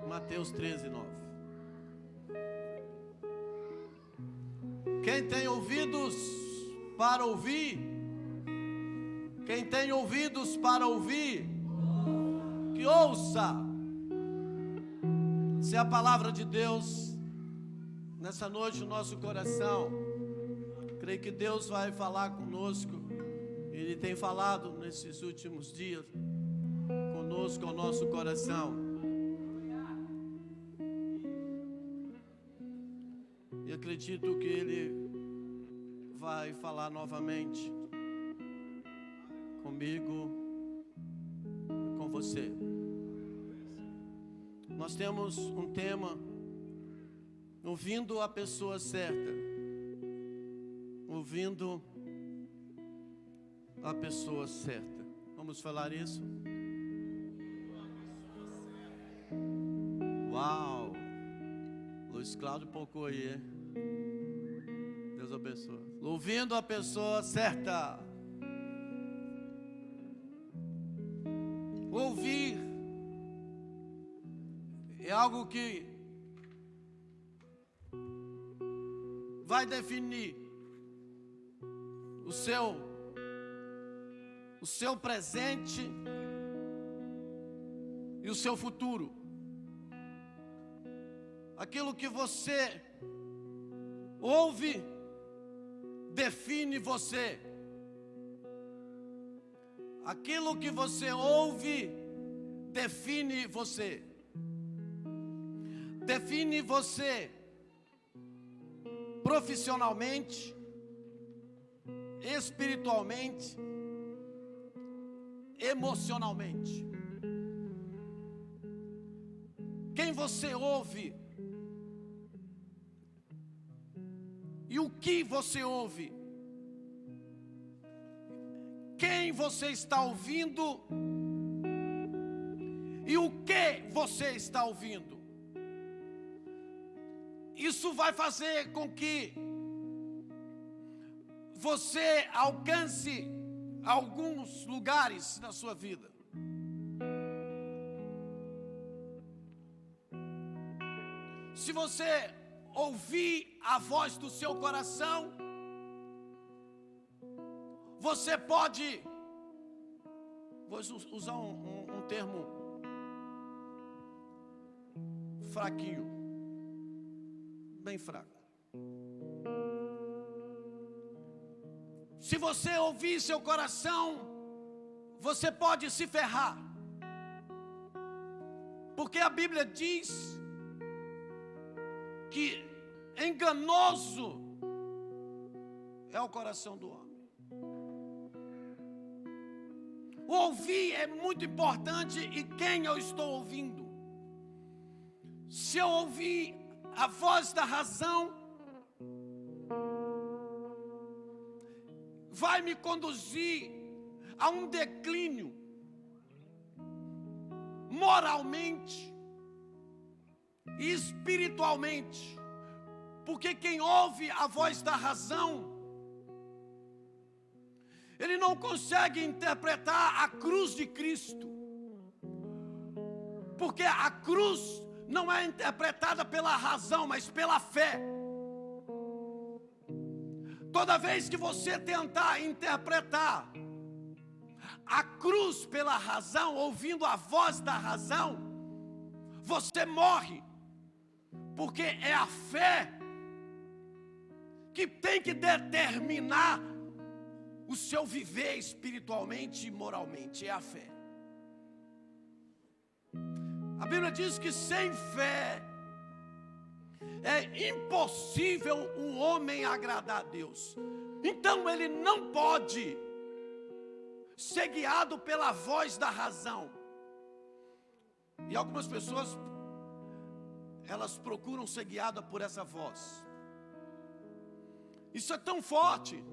Mateus 13:9. Quem tem ouvidos para ouvir, quem tem ouvidos para ouvir, que ouça. Se a palavra de Deus nessa noite no nosso coração, creio que Deus vai falar conosco. Ele tem falado nesses últimos dias conosco, ao nosso coração. E acredito que Ele vai falar novamente comigo e com você. Nós temos um tema, ouvindo a pessoa certa. Ouvindo a pessoa certa. Vamos falar isso? Uau! Luiz Cláudio pouco aí, hein? Deus abençoe. Ouvindo a pessoa certa. Ouvir é algo que vai definir o seu presente e o seu futuro. Aquilo que você ouve define você. Aquilo que você ouve define você. Define você profissionalmente, espiritualmente, emocionalmente. Quem você ouve e o que você ouve, quem você está ouvindo e o que você está ouvindo. Isso vai fazer com que você alcance alguns lugares na sua vida. Se você ouvir a voz do seu coração, você pode, vou usar um termo fraquinho, bem fraco. Se você ouvir seu coração, você pode se ferrar. Porque a Bíblia diz que enganoso é o coração do homem. O ouvir é muito importante e quem eu estou ouvindo. Se eu ouvir a voz da razão, vai me conduzir a um declínio moralmente e espiritualmente, porque quem ouve a voz da razão, ele não consegue interpretar a cruz de Cristo, porque a cruz não é interpretada pela razão, mas pela fé. Toda vez que você tentar interpretar a cruz pela razão, ouvindo a voz da razão, você morre, porque é a fé que tem que determinar o seu viver espiritualmente e moralmente, é a fé. A Bíblia diz que sem fé é impossível um homem agradar a Deus. Então ele não pode ser guiado pela voz da razão. E algumas pessoas, elas procuram ser guiadas por essa voz. Isso é tão forte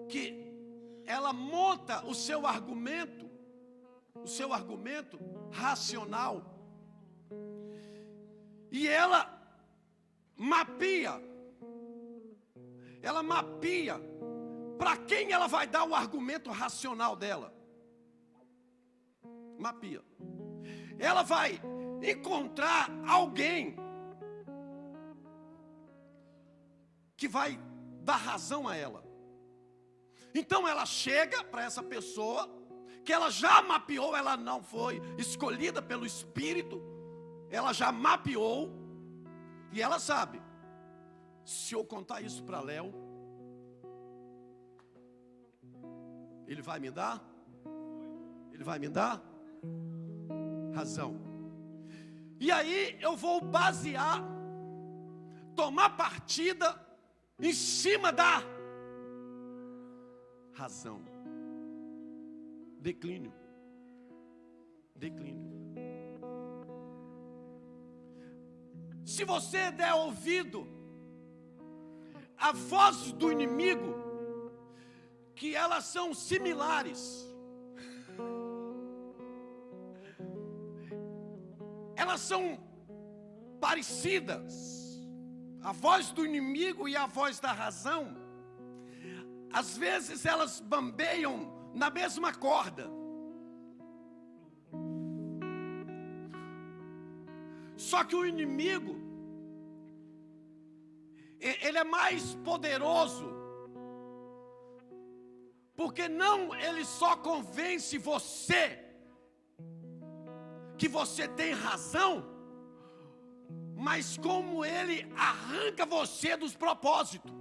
que ela monta o seu argumento racional, e ela mapeia para quem ela vai dar o argumento racional dela. Mapeia. Ela vai encontrar alguém que vai dar razão a ela. Então ela chega para essa pessoa que ela já mapeou, ela não foi escolhida pelo Espírito, ela já mapeou, e ela sabe, se eu contar isso para Léo, ele vai me dar razão. E aí eu vou basear, tomar partida em cima da razão. Declínio. Se você der ouvido à voz do inimigo, que elas são similares, elas são parecidas, a voz do inimigo e a voz da razão, às vezes elas bambeiam na mesma corda. Só que o inimigo, ele é mais poderoso, porque não ele só convence você que você tem razão, mas como ele arranca você dos propósitos.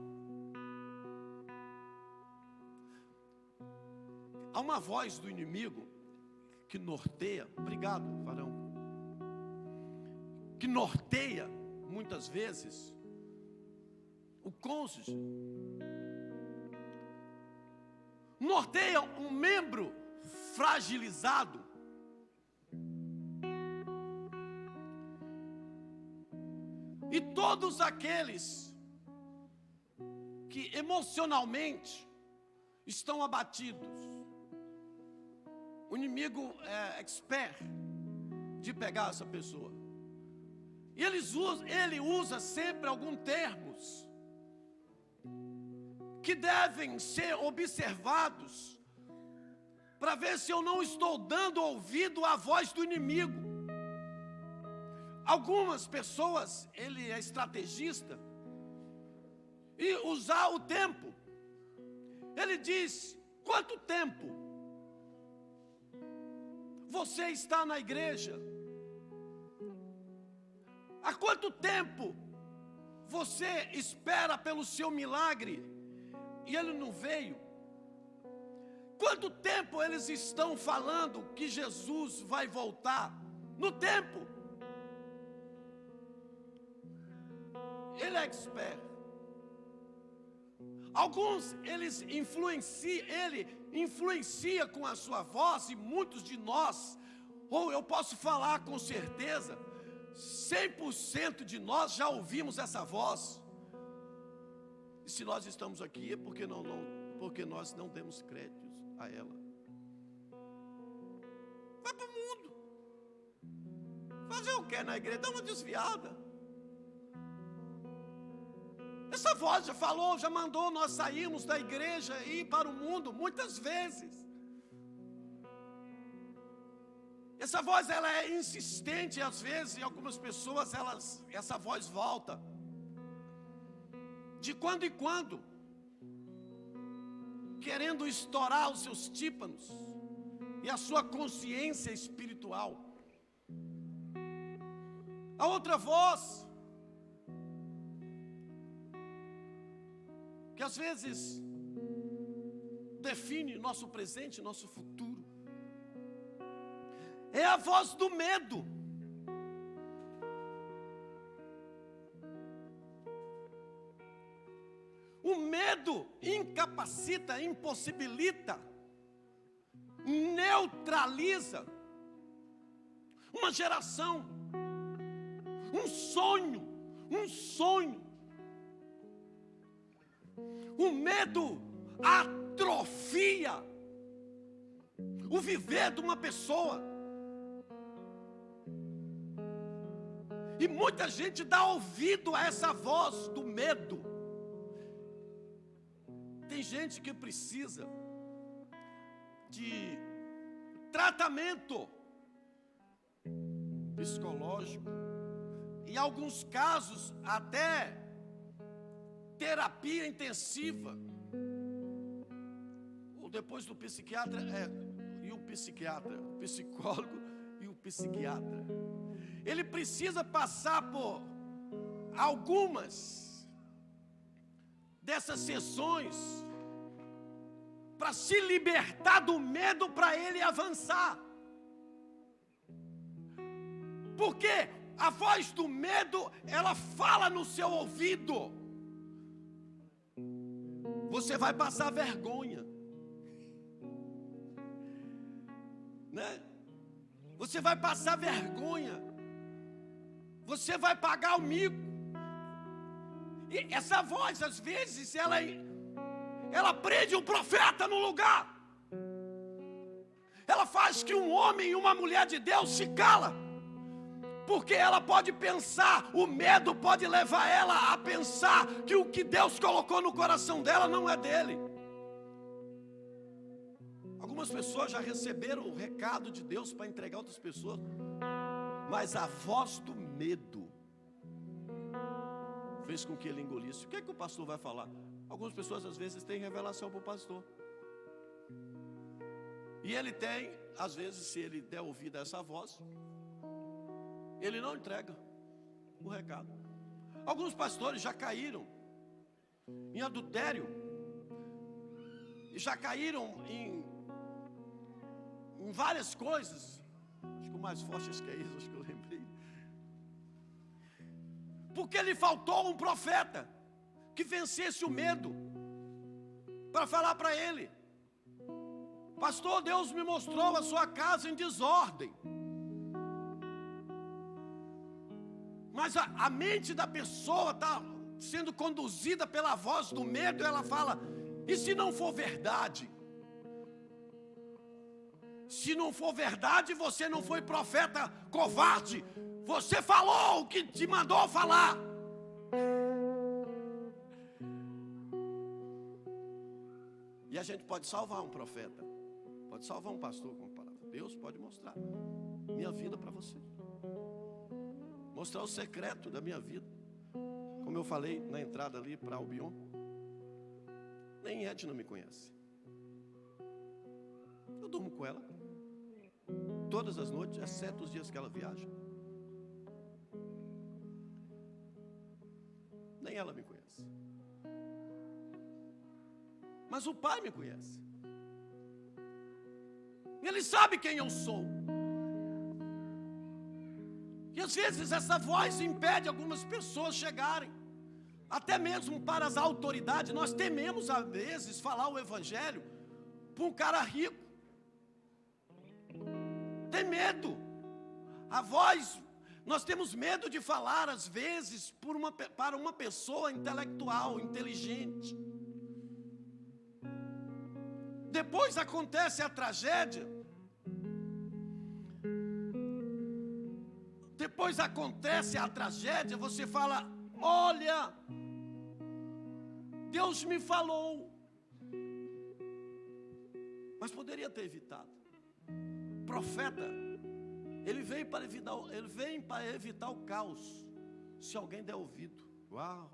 Há uma voz do inimigo que norteia, obrigado, varão, que norteia muitas vezes o cônjuge, norteia um membro fragilizado, e todos aqueles que emocionalmente estão abatidos. O inimigo é expert de pegar essa pessoa. E ele usa sempre alguns termos que devem ser observados para ver se eu não estou dando ouvido à voz do inimigo. Algumas pessoas, ele é estrategista, e usar o tempo. Ele diz: quanto tempo você está na igreja? Há quanto tempo você espera pelo seu milagre e ele não veio? Quanto tempo eles estão falando que Jesus vai voltar? No tempo. Ele é expert. Alguns, ele influencia com a sua voz, e muitos de nós, ou eu posso falar com certeza, 100% de nós já ouvimos essa voz. E se nós estamos aqui é porque nós não demos créditos a ela. Vai para o mundo. Fazer o que na igreja? Dá uma desviada. Essa voz já falou, já mandou nós sairmos da igreja e ir para o mundo muitas vezes. Essa voz, ela é insistente, e às vezes em algumas pessoas essa voz volta de quando em quando, querendo estourar os seus tímpanos e a sua consciência espiritual. A outra voz, que às vezes define nosso presente, nosso futuro, é a voz do medo. O medo incapacita, impossibilita, neutraliza uma geração, um sonho. O medo atrofia o viver de uma pessoa. E muita gente dá ouvido a essa voz do medo. Tem gente que precisa de tratamento psicológico, em alguns casos até terapia intensiva. Ou depois do psiquiatra, o psicólogo e o psiquiatra. Ele precisa passar por algumas dessas sessões para se libertar do medo, para ele avançar. Porque a voz do medo, ela fala no seu ouvido: você vai passar vergonha, né? Você vai passar vergonha, você vai pagar o mico. E essa voz, às vezes, ela prende um profeta no lugar. Ela faz que um homem e uma mulher de Deus se cala, porque ela pode pensar, o medo pode levar ela a pensar que o que Deus colocou no coração dela não é dele. Algumas pessoas já receberam o recado de Deus para entregar a outras pessoas, mas a voz do medo fez com que ele engolisse. O que é que o pastor vai falar? Algumas pessoas às vezes têm revelação para o pastor, e ele tem, às vezes, se ele der ouvido a essa voz, ele não entrega o recado. Alguns pastores já caíram em adultério, e já caíram em várias coisas. Acho que o mais forte é isso, acho que eu lembrei. Porque lhe faltou um profeta que vencesse o medo, para falar para ele: pastor, Deus me mostrou a sua casa em desordem. Mas a mente da pessoa está sendo conduzida pela voz do medo. Ela fala: e se não for verdade? Se não for verdade, você não foi profeta covarde. Você falou o que te mandou falar. E a gente pode salvar um profeta, pode salvar um pastor com a palavra. Deus pode mostrar minha vida para você, mostrar o secreto da minha vida. Como eu falei na entrada ali para Albion, nem Edna me conhece. Eu durmo com ela todas as noites, exceto os dias que ela viaja. Nem ela me conhece. Mas o Pai me conhece. Ele sabe quem eu sou. E às vezes essa voz impede algumas pessoas chegarem, até mesmo para as autoridades. Nós tememos às vezes falar o evangelho para um cara rico. Tem medo. A voz, nós temos medo de falar às vezes para uma pessoa intelectual, inteligente. Depois acontece a tragédia. Depois acontece a tragédia, você fala: olha, Deus me falou. Mas poderia ter evitado. Profeta, ele vem para evitar o caos, se alguém der ouvido. Uau!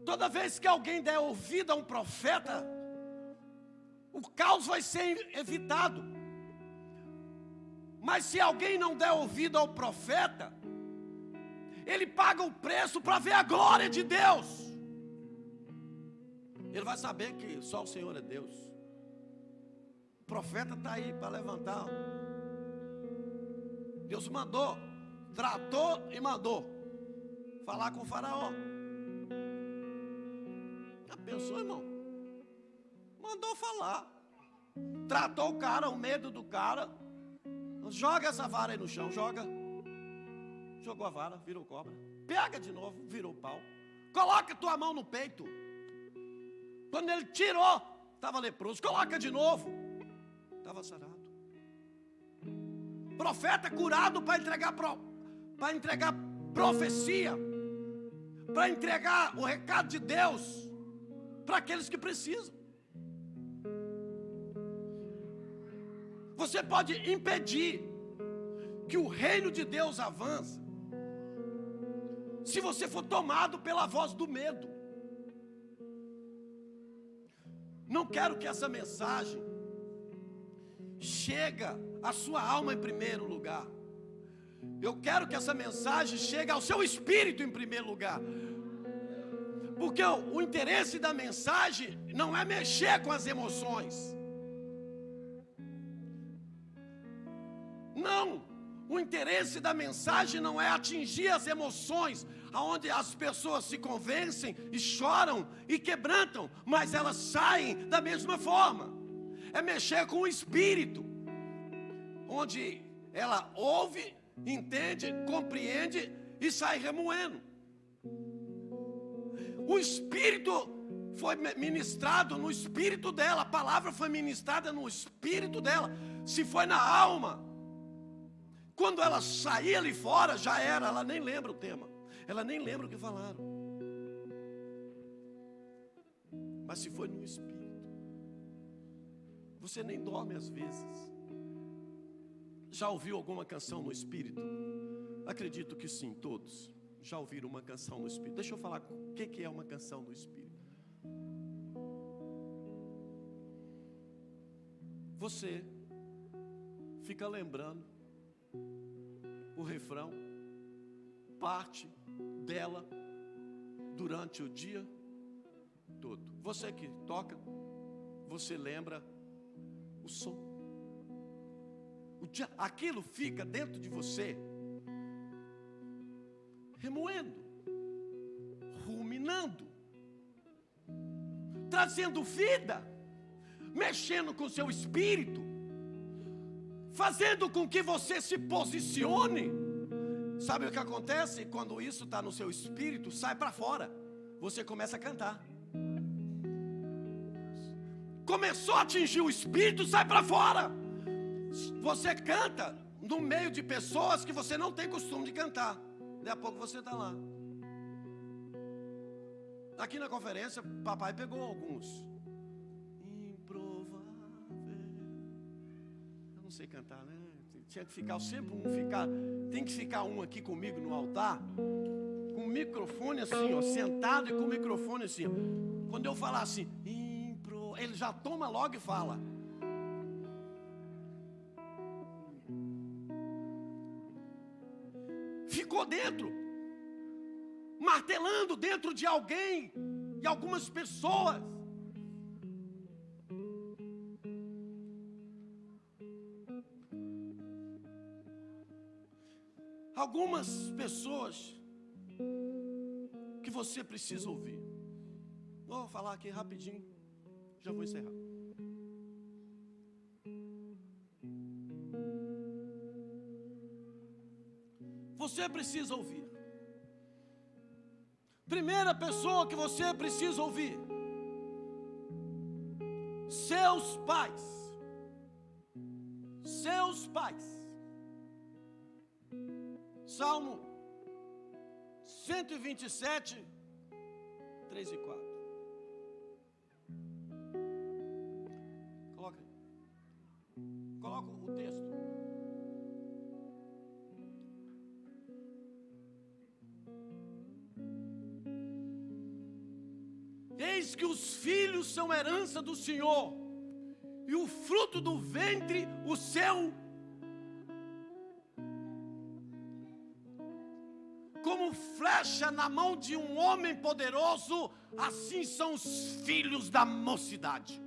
Toda vez que alguém der ouvido a um profeta, o caos vai ser evitado. Mas se alguém não der ouvido ao profeta, ele paga o preço para ver a glória de Deus. Ele vai saber que só o Senhor é Deus. O profeta está aí para levantar. Deus mandou, tratou e mandou falar com o faraó. Já pensou, irmão? Mandou falar. Tratou o cara, o medo do cara. Joga essa vara aí no chão, joga. Jogou a vara, virou cobra. Pega de novo, virou pau. Coloca tua mão no peito. Quando ele tirou, estava leproso. Coloca de novo, estava sarado. Profeta curado para entregar profecia, para entregar o recado de Deus para aqueles que precisam. Você pode impedir que o reino de Deus avança se você for tomado pela voz do medo. Não quero que essa mensagem chegue à sua alma em primeiro lugar. Eu quero que essa mensagem chegue ao seu espírito em primeiro lugar. Porque o interesse da mensagem não é mexer com as emoções. Não, o interesse da mensagem não é atingir as emoções, aonde as pessoas se convencem e choram e quebrantam, mas elas saem da mesma forma. É mexer com o espírito, onde ela ouve, entende, compreende e sai remoendo. O espírito foi ministrado no espírito dela, a palavra foi ministrada no espírito dela. Se foi na alma, quando ela saía ali fora, já era, ela nem lembra o tema, ela nem lembra o que falaram. Mas se foi no espírito, você nem dorme às vezes. Já ouviu alguma canção no espírito? Acredito que sim, todos já ouviram uma canção no espírito. Deixa eu falar o que é uma canção no espírito. Você fica lembrando o refrão, parte dela durante o dia todo. Você que toca, você lembra o som. Aquilo fica dentro de você, remoendo, ruminando, trazendo vida, mexendo com o seu espírito, fazendo com que você se posicione. Sabe o que acontece? Quando isso está no seu espírito, sai para fora, você começa a cantar. Começou a atingir o espírito, sai para fora. Você canta no meio de pessoas que você não tem costume de cantar. Daqui a pouco você está lá. Aqui na conferência, papai pegou alguns. Improvável. Eu não sei cantar, né? Tinha que ficar sempre tem que ficar um aqui comigo no altar, com o microfone assim, ó, sentado e com o microfone assim. Quando eu falar assim, ele já toma logo e fala. Ficou dentro, martelando dentro de alguém, de algumas pessoas. Algumas pessoas que você precisa ouvir. Vou falar aqui rapidinho, já vou encerrar. Você precisa ouvir. Primeira pessoa que você precisa ouvir: seus pais. Seus pais. Salmo 127, 3 e 4. Coloca o texto. Eis que os filhos são herança do Senhor, e o fruto do ventre o seu. Como flecha na mão de um homem poderoso, assim são os filhos da mocidade.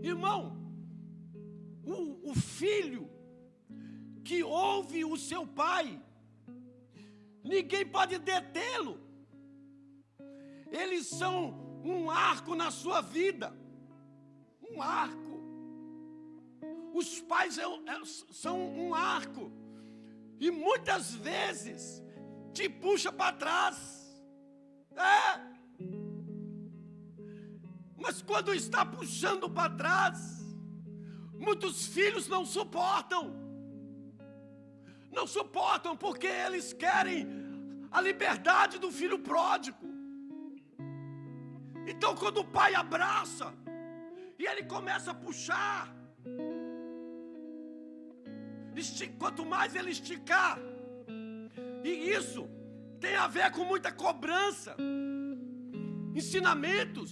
Irmão, o filho que ouve o seu pai, ninguém pode detê-lo. Eles são um arco na sua vida. Um arco. Os pais são um arco. E muitas vezes te puxa para trás. Mas quando está puxando para trás, muitos filhos não suportam. Não suportam porque eles querem a liberdade do filho pródigo. Então quando o pai abraça E ele começa a puxar. Quanto mais ele esticar. E isso tem a ver com muita cobrança. Ensinamentos.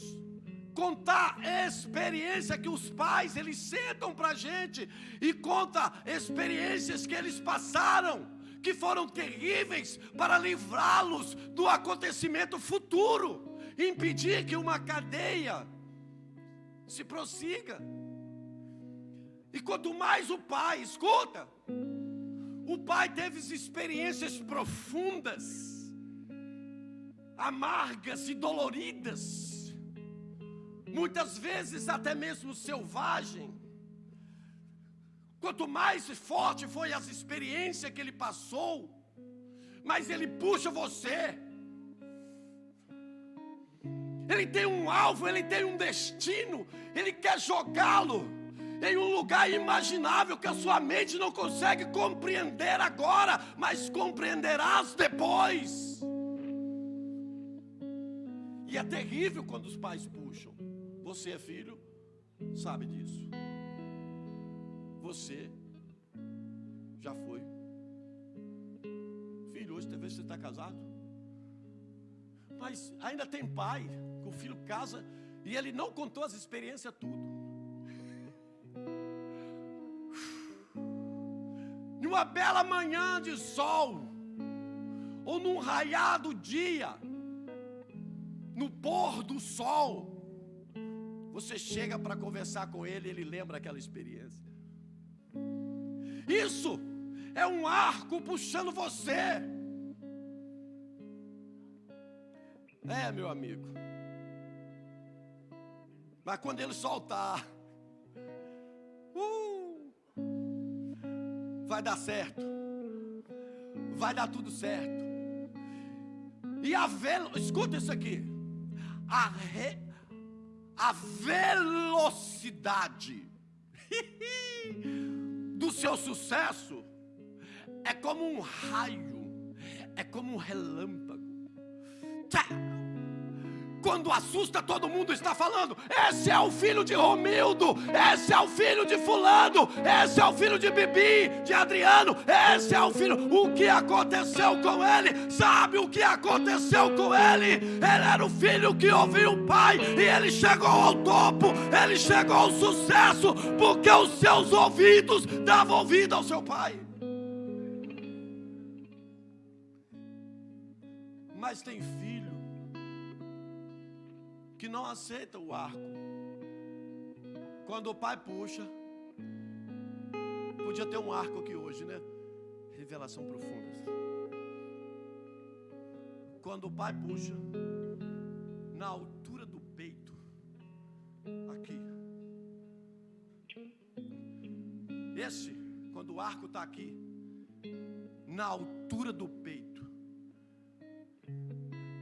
Contar experiência que os pais, eles sentam pra gente e conta experiências que eles passaram, que foram terríveis, para livrá-los do acontecimento futuro, impedir que uma cadeia se prossiga. E quanto mais o pai, escuta, o pai teve experiências profundas, amargas e doloridas, muitas vezes até mesmo selvagem. Quanto mais forte foi as experiências que ele passou, mais ele puxa você. Ele tem um alvo, ele tem um destino, ele quer jogá-lo em um lugar imaginável que a sua mente não consegue compreender agora, mas compreenderás depois. E é terrível quando os pais puxam. Você é filho, sabe disso. Você já foi filho. Hoje talvez você está casado, mas ainda tem pai que o filho casa e ele não contou as experiências tudo. Numa bela manhã de sol, ou num raiado dia, no pôr do sol, você chega para conversar com ele e ele lembra aquela experiência. Isso é um arco puxando você. É, meu amigo. Mas quando ele soltar, vai dar certo. Vai dar tudo certo. E escuta isso aqui. A velocidade do seu sucesso é como um raio, é como um relâmpago. Quando assusta, todo mundo está falando: esse é o filho de Romildo, esse é o filho de fulano, esse é o filho de Bibi, de Adriano, esse é o filho. O que aconteceu com ele? Sabe o que aconteceu com ele? Ele era o filho que ouvia o pai e ele chegou ao topo, ele chegou ao sucesso, porque os seus ouvidos davam ouvido ao seu pai. Mas tem filho que não aceita o arco. Quando o pai puxa, podia ter um arco aqui hoje, né? Revelação profunda. Quando o pai puxa, na altura do peito, aqui. Quando o arco está aqui, na altura do peito,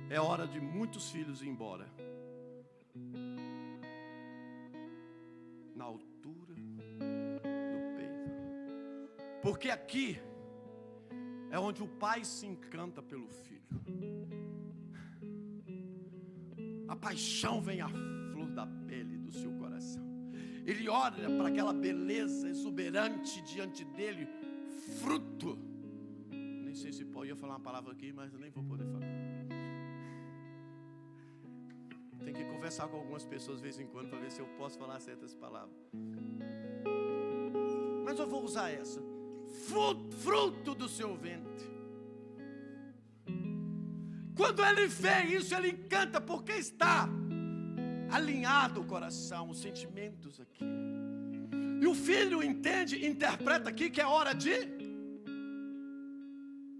é hora de muitos filhos ir embora. Na altura do peito. Porque aqui é onde o pai se encanta pelo filho. A paixão vem à flor da pele do seu coração. Ele olha para aquela beleza exuberante diante dele, fruto. Nem sei se pode falar uma palavra aqui, mas eu nem vou poder falar. Tem que conversar com algumas pessoas de vez em quando para ver se eu posso falar certas palavras. Mas eu vou usar essa. Fruto do seu ventre. Quando ele vê isso, ele encanta, porque está alinhado o coração, os sentimentos aqui. E o filho entende, interpreta aqui que é hora de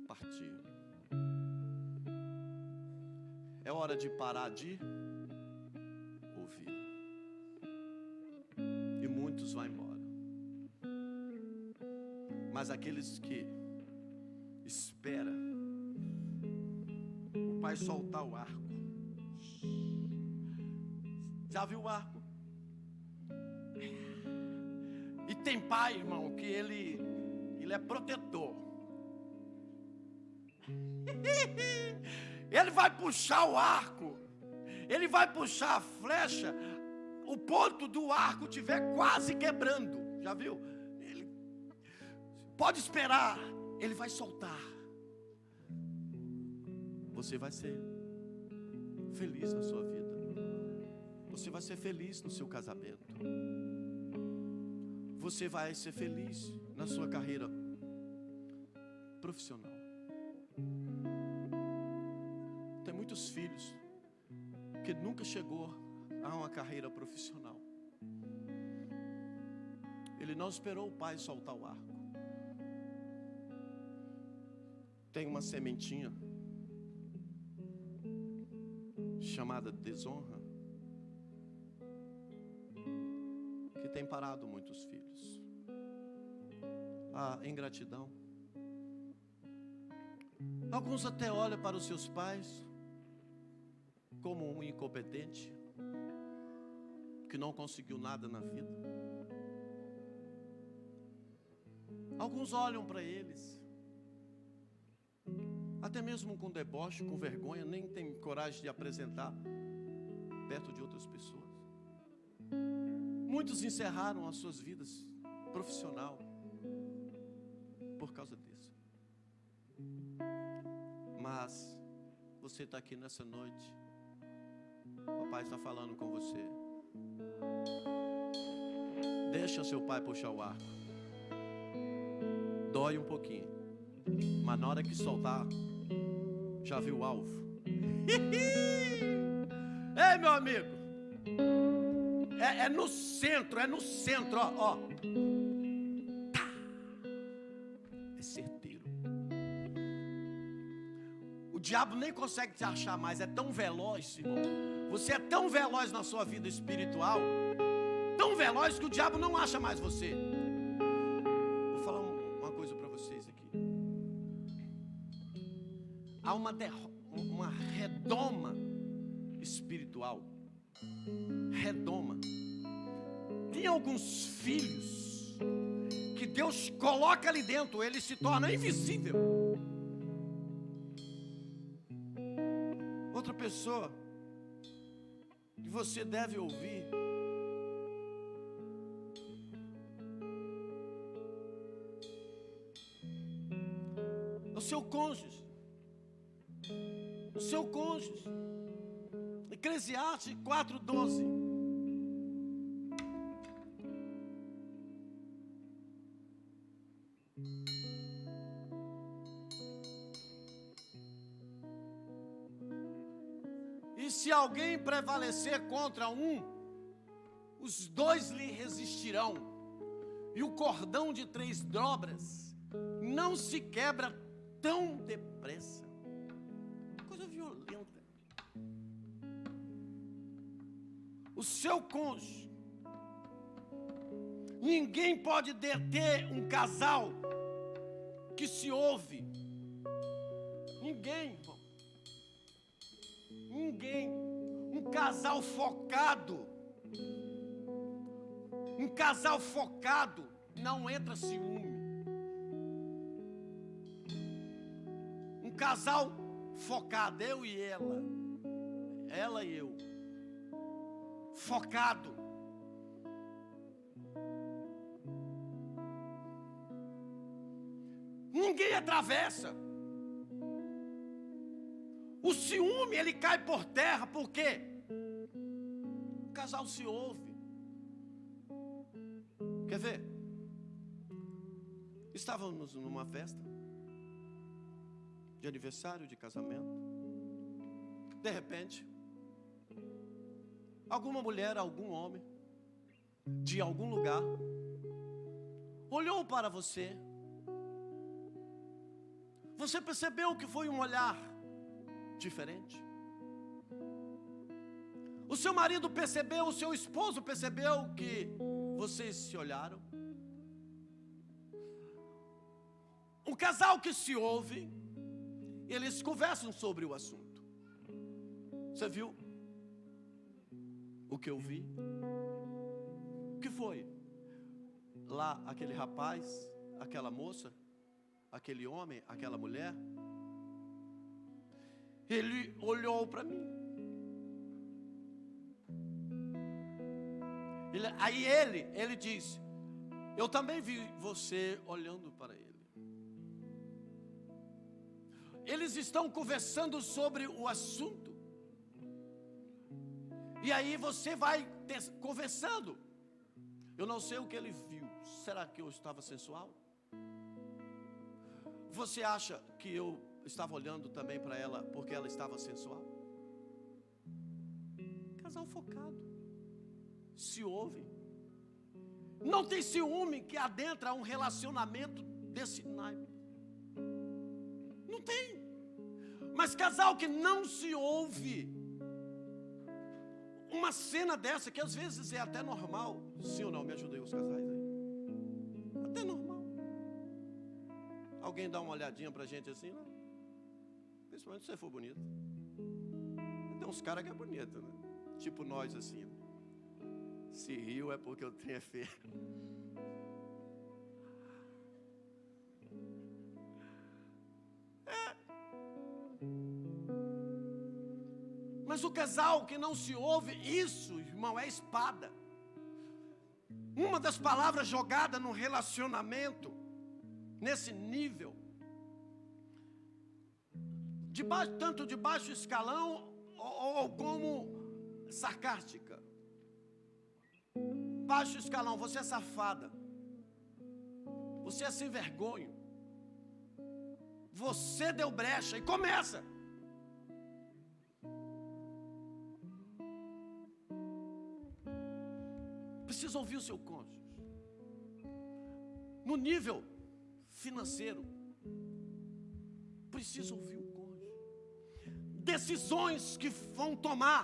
partir. É hora de parar de ouvir. E muitos vão embora. Mas aqueles que esperam o pai soltar o arco. Já viu o arco? E tem pai, irmão, que ele é protetor. Ele vai puxar o arco, ele vai puxar a flecha. o ponto do arco estiver quase quebrando, já viu? Ele pode esperar, ele vai soltar. Você vai ser feliz na sua vida. Você vai ser feliz no seu casamento. Você vai ser feliz na sua carreira profissional. Tem muitos filhos que nunca chegou a uma carreira profissional. Ele não esperou o pai soltar o arco. Tem uma sementinha chamada desonra que tem parado muitos filhos. A ingratidão. Alguns até olham para os seus pais como um incompetente que não conseguiu nada na vida. Alguns olham para eles até mesmo com deboche, com vergonha, nem tem coragem de apresentar perto de outras pessoas. Muitos encerraram as suas vidas profissional por causa disso. Mas você está aqui nessa noite, o papai está falando com você. Deixa seu pai puxar o arco. Dói um pouquinho, mas na hora que soltar, já viu o alvo. Ei, meu amigo, é no centro, ó. Tá. É certeiro. O diabo nem consegue te achar mais, é tão veloz, irmão. Você é tão veloz na sua vida espiritual, tão veloz que o diabo não acha mais você. Vou falar uma coisa para vocês aqui. Há uma redoma espiritual. Redoma. Tem alguns filhos que Deus coloca ali dentro, ele se torna invisível. Outra pessoa que você deve ouvir é o seu cônjuge. O seu cônjuge. Eclesiastes 4:12. E se alguém prevalecer contra um, os dois lhe resistirão. E o cordão de 3 dobras não se quebra tão depressa. Coisa violenta. O seu cônjuge. Ninguém pode deter um casal que se ouve. Ninguém, irmão. Ninguém. Um casal focado. Um casal focado não entra ciúme. Um casal focado, eu e ela. Ela e eu. Focado. Ninguém atravessa. O ciúme, ele cai por terra, por quê? O casal se ouve. Quer ver? Estávamos numa festa de aniversário, de casamento. De repente, alguma mulher, algum homem, de algum lugar, olhou para você. Você percebeu que foi um olhar diferente? O seu marido percebeu, o seu esposo percebeu que vocês se olharam? Um casal que se ouve, eles conversam sobre o assunto. Você viu o que eu vi? O que foi? Lá, aquele rapaz, aquela moça, aquele homem, aquela mulher, ele olhou para mim. Ele disse: eu também vi você olhando para ele. Eles estão conversando sobre o assunto. E aí você vai conversando. Eu não sei o que ele viu. Será que eu estava sensual? Você acha que eu estava olhando também para ela porque ela estava sensual? Casal focado. Se ouve. Não tem ciúme que adentra um relacionamento desse naipe. Não tem. Mas casal que não se ouve, uma cena dessa que às vezes é até normal. Sim ou não? Me ajudem os casais aí. Até normal. Alguém dá uma olhadinha pra gente assim, não? Principalmente se você for bonito. Tem uns caras que é bonito, né? Tipo nós assim. Se riu é porque eu tenho fé. Mas o casal que não se ouve, isso, irmão, é espada. Uma das palavras jogadas no relacionamento, nesse nível, tanto de baixo escalão ou como sarcástica. Baixo escalão, você é safada. Você é sem vergonha. Você deu brecha e começa. Precisa ouvir o seu cônjuge. No nível financeiro, precisa ouvir o cônjuge. Decisões que vão tomar,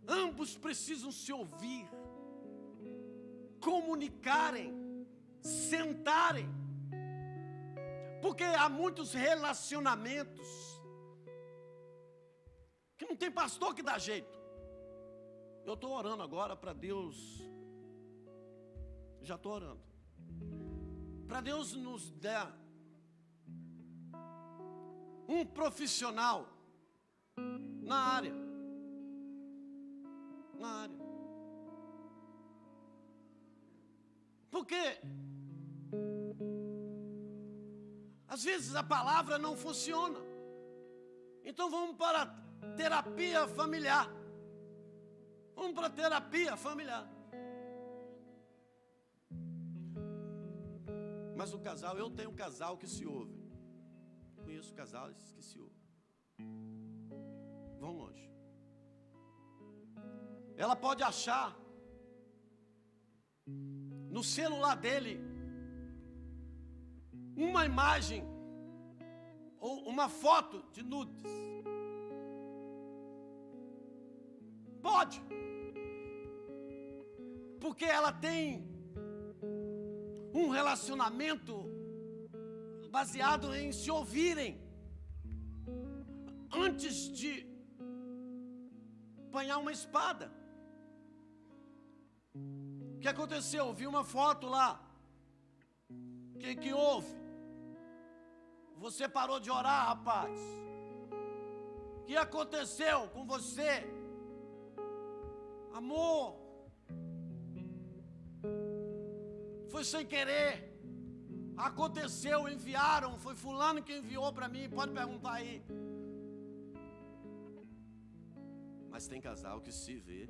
ambos precisam se ouvir, comunicarem, sentarem. Porque há muitos relacionamentos que não tem pastor que dá jeito. Eu estou orando agora para Deus, já estou orando, para Deus nos dar um profissional na área. Porque às vezes a palavra não funciona. Então vamos para a terapia familiar. Vamos para a terapia familiar. Mas o casal, eu tenho um casal que se ouve. Conheço casais que se ouvem. Vão longe. Ela pode achar no celular dele uma imagem ou uma foto de nudes. Pode. Porque ela tem um relacionamento baseado em se ouvirem antes de apanhar uma espada. O que aconteceu? Vi uma foto lá. O que houve? Você parou de orar, rapaz. O que aconteceu com você? Amor. Foi sem querer. Aconteceu, enviaram. Foi fulano que enviou para mim. Pode perguntar aí. Mas tem casal que se vê.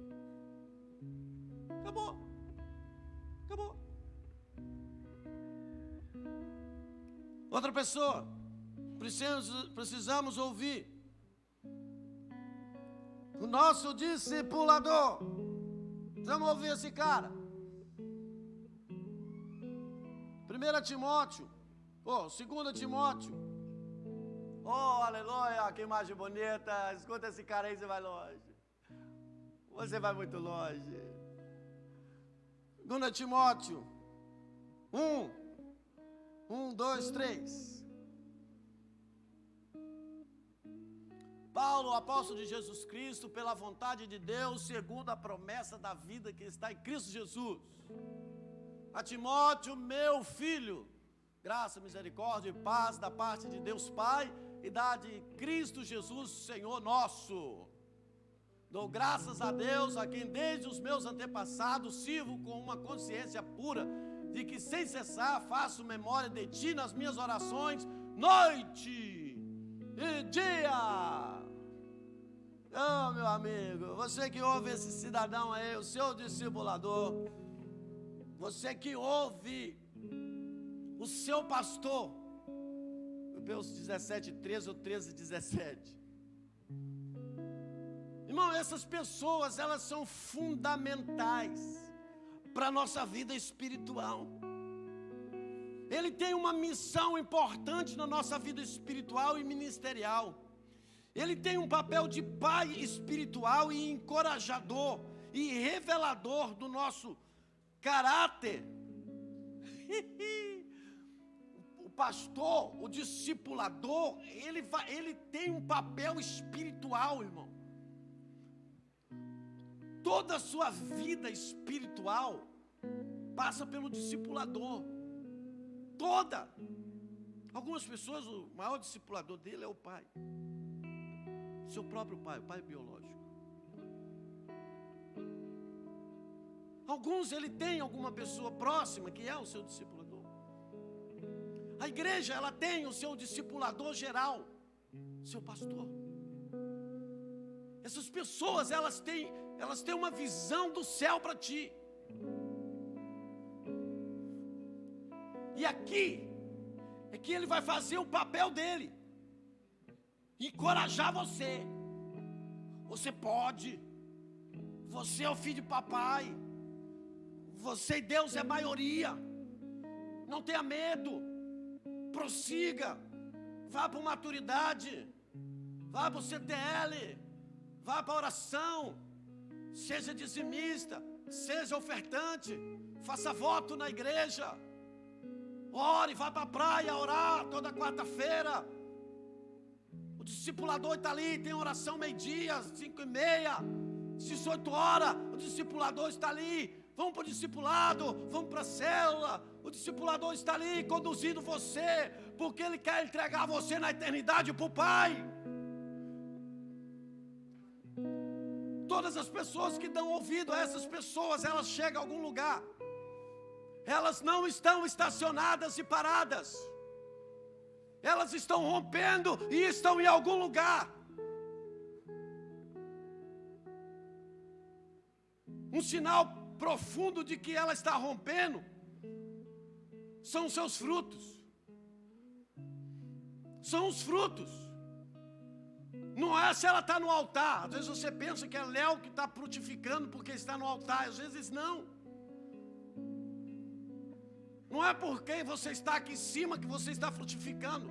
Acabou. Outra pessoa. Precisamos ouvir o nosso discipulador. Precisamos ouvir esse cara. 1 Timóteo, 2 Timóteo. Oh, aleluia, que imagem bonita. Escuta esse cara aí, você vai longe. Você vai muito longe. 2 Timóteo 1, 2, 3. Paulo, apóstolo de Jesus Cristo, pela vontade de Deus, segundo a promessa da vida que está em Cristo Jesus. A Timóteo, meu filho, graça, misericórdia e paz da parte de Deus Pai e da de Cristo Jesus, Senhor nosso. Dou graças a Deus, a quem desde os meus antepassados sirvo com uma consciência pura, de que sem cessar faço memória de ti nas minhas orações, noite e dia. Oh, meu amigo, você que ouve esse cidadão aí, o seu discipulador, você que ouve o seu pastor, Hebreus 17:13 ou 13:17. Irmão, essas pessoas, elas são fundamentais para a nossa vida espiritual. Ele tem uma missão importante na nossa vida espiritual e ministerial. Ele tem um papel de pai espiritual e encorajador e revelador do nosso caráter. O pastor, o discipulador, ele tem um papel espiritual, irmão. Toda a sua vida espiritual passa pelo discipulador. Toda. Algumas pessoas, o maior discipulador dele é o pai. Seu próprio pai, o pai biológico. Alguns ele tem alguma pessoa próxima que é o seu discipulador. A igreja, ela tem o seu discipulador geral, seu pastor. Essas pessoas, elas têm uma visão do céu para ti. E aqui é que ele vai fazer o papel dele. Encorajar você. Você pode. Você é o filho de papai. Você e Deus é maioria. Não tenha medo. Prossiga. Vá para a maturidade. Vá para o CTL. Vá para a oração. Seja dizimista. Seja ofertante. Faça voto na igreja. Ore, vá para a praia orar toda quarta-feira. O discipulador está ali, tem oração meio-dia, 5:30, 18 horas. O discipulador está ali. Vamos para o discipulado, vamos para a célula. O discipulador está ali conduzindo você, porque ele quer entregar você na eternidade para o Pai. Todas as pessoas que dão ouvido a essas pessoas, elas chegam a algum lugar. Elas não estão estacionadas e paradas. Elas estão rompendo e estão em algum lugar. Um sinal profundo de que ela está rompendo são os seus frutos. São os frutos. Não é se ela está no altar. Às vezes você pensa que é Léo que está frutificando porque está no altar. Às vezes não. Não é porque você está aqui em cima que você está frutificando.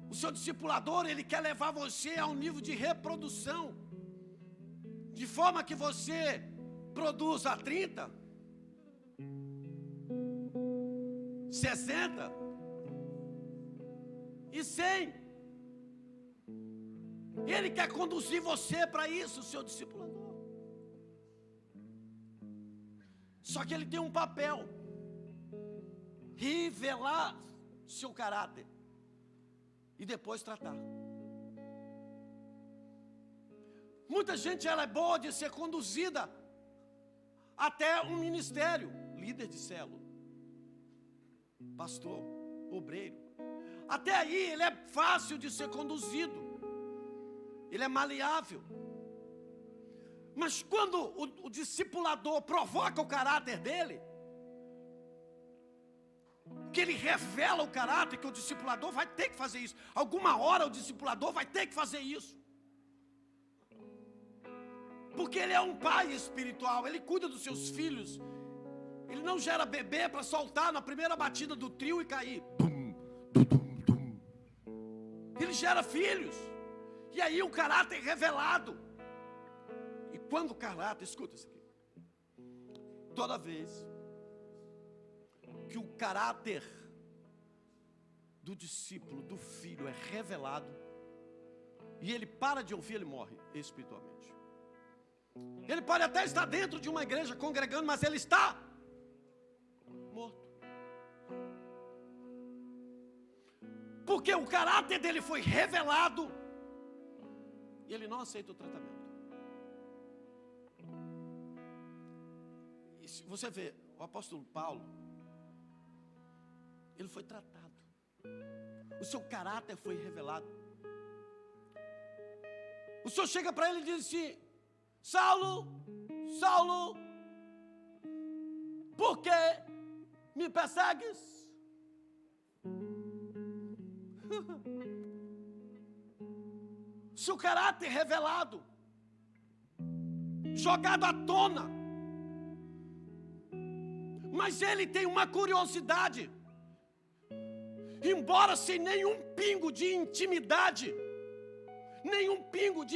O seu discipulador, ele quer levar você a um nível de reprodução, de forma que você produza 30, 60 e 100. Ele quer conduzir você para isso, o seu discipulador. Só que ele tem um papel: revelar seu caráter e depois tratar. Muita gente, ela é boa de ser conduzida até um ministério, líder de célula, pastor, obreiro. Até aí ele é fácil de ser conduzido, ele é maleável. Mas quando o discipulador provoca o caráter dele, que ele revela o caráter, que o discipulador vai ter que fazer isso. Alguma hora o discipulador vai ter que fazer isso. Porque ele é um pai espiritual, ele cuida dos seus filhos. Ele não gera bebê para soltar na primeira batida do trio e cair. Ele gera filhos. E aí o caráter é revelado. E quando o caráter, escuta isso aqui. Toda vez que o caráter do discípulo, do filho é revelado, e ele para de ouvir, ele morre espiritualmente. Ele pode até estar dentro de uma igreja congregando, mas ele está morto. Porque o caráter dele foi revelado E ele não aceita o tratamento. E se você vê, o apóstolo Paulo, ele foi tratado. O seu caráter foi revelado. O Senhor chega para ele e diz assim: Saulo, Saulo, por que me persegues? Seu caráter revelado, jogado à tona. Mas ele tem uma curiosidade. Embora sem nenhum pingo de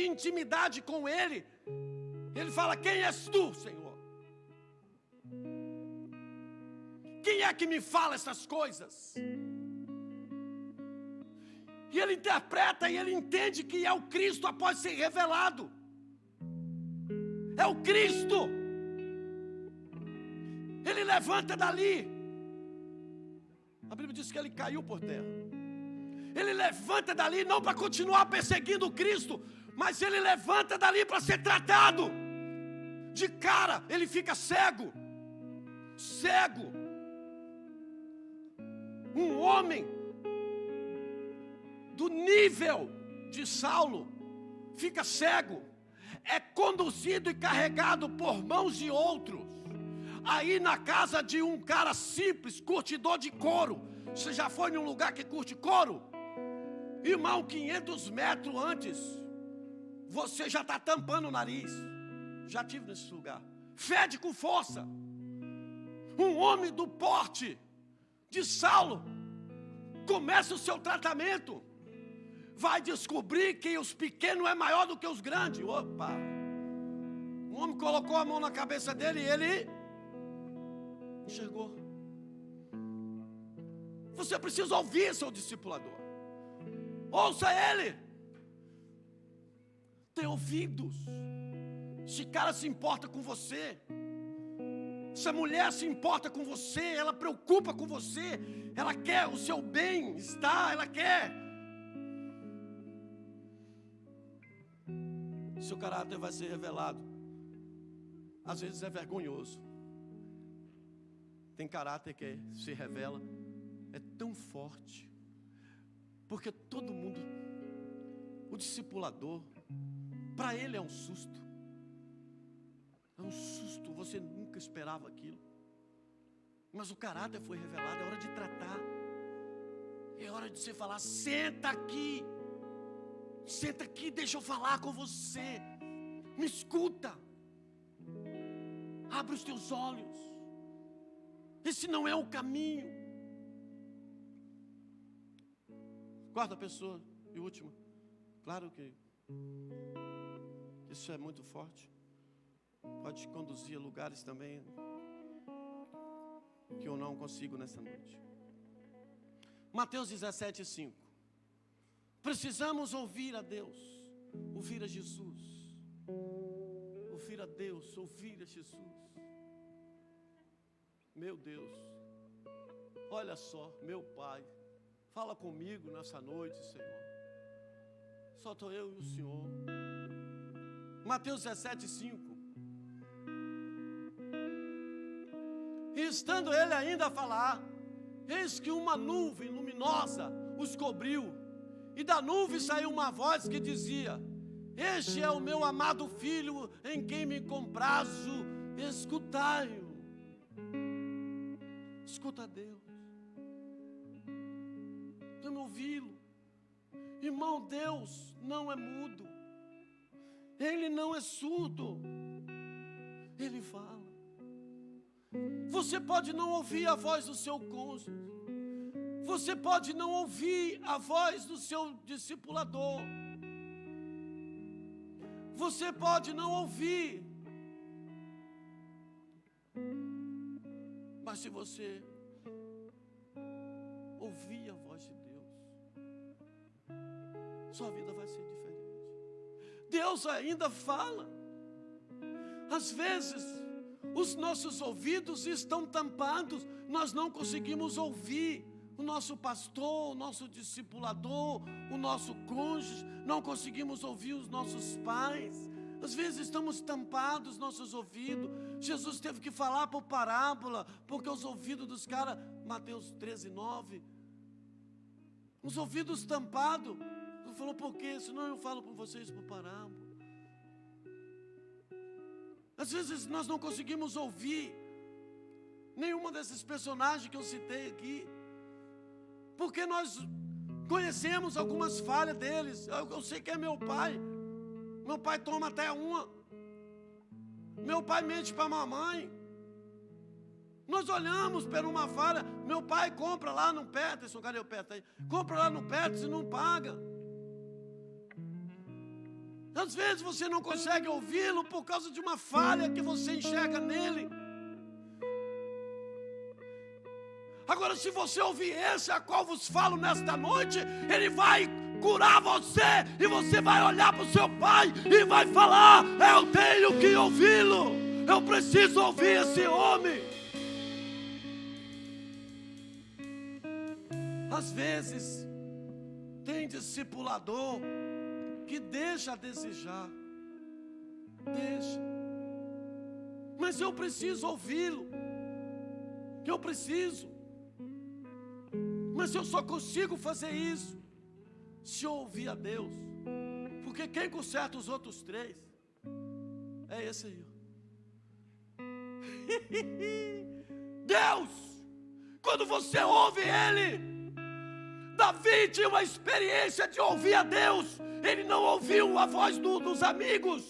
intimidade com ele, ele fala: quem és tu, Senhor? Quem é que me fala essas coisas? E ele interpreta e ele entende que é o Cristo após ser revelado. É o Cristo. Ele levanta dali. A Bíblia diz que ele caiu por terra. Ele levanta dali não para continuar perseguindo o Cristo, mas ele levanta dali para ser tratado. De cara, ele fica cego. Cego. Um homem do nível de Saulo fica cego, é conduzido e carregado por mãos de outros, aí na casa de um cara simples, curtidor de couro. Você já foi num lugar que curte couro? Irmão, 500 metros antes, você já está tampando o nariz. Já tive nesse lugar. Fede com força. Um homem do porte de Saulo começa o seu tratamento. Vai descobrir que os pequenos é maior do que os grandes. Opa! Um homem colocou a mão na cabeça dele e ele enxergou. Você precisa ouvir seu discipulador. Ouça ele. Tem ouvidos. Esse cara se importa com você. Essa mulher se importa com você. Ela preocupa com você. Ela quer o seu bem-estar. Ela quer. Seu caráter vai ser revelado. Às vezes é vergonhoso. Tem caráter que se revela, é tão forte, porque todo mundo, o discipulador, para ele é um susto. É um susto, você nunca esperava aquilo. Mas o caráter foi revelado, é hora de tratar. É hora de você falar: senta aqui. Senta aqui, deixa eu falar com você. Me escuta. Abre os teus olhos. Esse não é o caminho. Quarta pessoa e última. Claro que isso é muito forte. Pode te conduzir a lugares também que eu não consigo nessa noite. Mateus 17:5. Precisamos ouvir a Deus, ouvir a Jesus, ouvir a Deus, ouvir a Jesus. Meu Deus, olha só, meu Pai, fala comigo nessa noite, Senhor. Só estou eu e o Senhor. Mateus 17:5. E estando ele ainda a falar, eis que uma nuvem luminosa os cobriu. E da nuvem saiu uma voz que dizia: este é o meu amado filho, em quem me comprazo, escutai-o. Escuta a Deus. Vamos ouvi-lo. Irmão, Deus não é mudo. Ele não é surdo. Ele fala. Você pode não ouvir a voz do seu cônjuge. Você pode não ouvir a voz do seu discipulador. Você pode não ouvir. Mas se você ouvir a voz de Deus, sua vida vai ser diferente. Deus ainda fala. Às vezes, os nossos ouvidos estão tampados, nós não conseguimos ouvir o nosso pastor, o nosso discipulador, o nosso cônjuge, não conseguimos ouvir os nossos pais. Às vezes estamos tampados nossos ouvidos. Jesus teve que falar por parábola, porque os ouvidos dos caras, Mateus 13:9, os ouvidos tampados. Ele falou, por quê? Senão eu falo por vocês por parábola. Às vezes nós não conseguimos ouvir nenhuma desses personagens que eu citei aqui, porque nós conhecemos algumas falhas deles. Eu sei que é meu pai toma até uma, meu pai mente para a mamãe. Nós olhamos para uma falha, meu pai compra lá no Peterson, cadê o Peterson aí? Compra lá no Peterson e não paga. Às vezes você não consegue ouvi-lo por causa de uma falha que você enxerga nele. Agora, se você ouvir esse a qual vos falo nesta noite, ele vai curar você, e você vai olhar para o seu pai e vai falar, eu tenho que ouvi-lo, eu preciso ouvir esse homem. Às vezes tem discipulador que deixa a desejar, deixa, mas eu preciso ouvi-lo, eu preciso, mas eu só consigo fazer isso se eu ouvir a Deus, porque quem conserta os outros três é esse aí. Deus, quando você ouve Ele, Davi tinha uma experiência de ouvir a Deus. Ele não ouviu a voz dos amigos,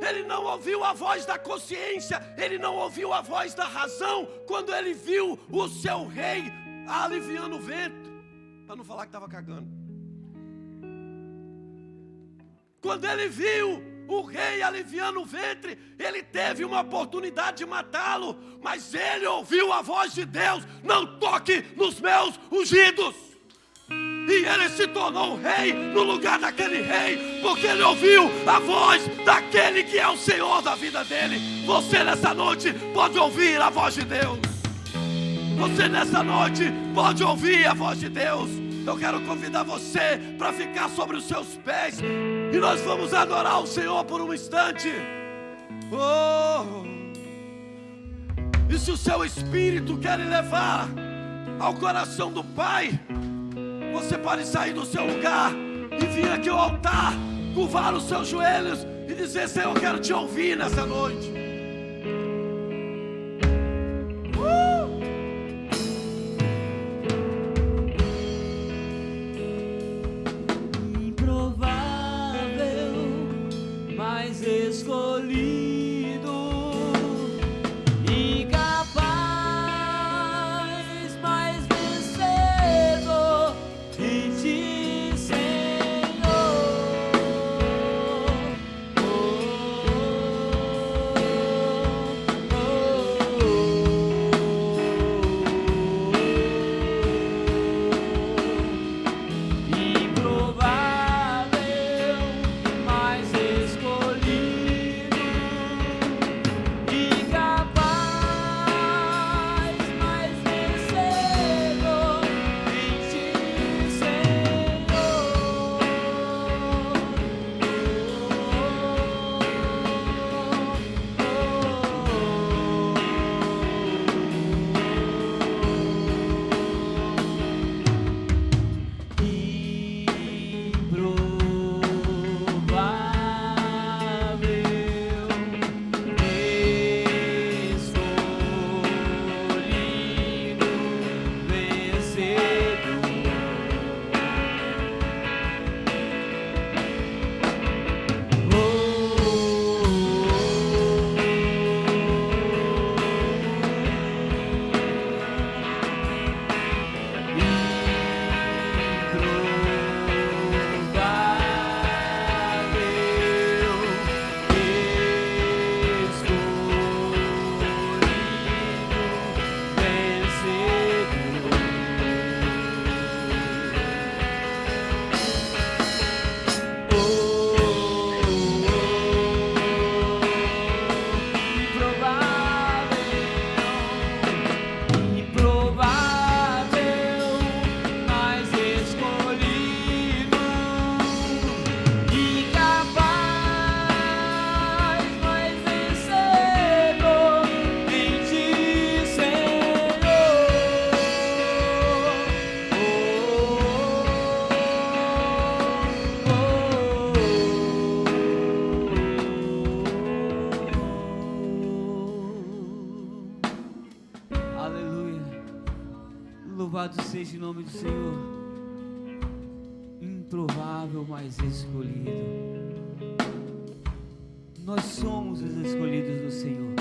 ele não ouviu a voz da consciência, ele não ouviu a voz da razão, quando ele viu o seu rei aliviando o ventre, para não falar que estava cagando. Quando ele viu o rei aliviando o ventre, ele teve uma oportunidade de matá-lo, mas ele ouviu a voz de Deus, não toque nos meus ungidos. E ele se tornou rei no lugar daquele rei, porque ele ouviu a voz daquele que é o Senhor da vida dele. Você nessa noite pode ouvir a voz de Deus. Você nessa noite pode ouvir a voz de Deus. Eu quero convidar você para ficar sobre os seus pés, e nós vamos adorar o Senhor por um instante. Oh! E se o seu espírito quer lhe levar ao coração do Pai, você pode sair do seu lugar e vir aqui ao altar, curvar os seus joelhos e dizer, Senhor, eu quero te ouvir nessa noite. Escolhido e capaz, mais vencedor de ti, Senhor. Oh, oh, oh. Louvado seja o nome do Senhor. Improvável, mas escolhido. Nós somos os escolhidos do Senhor.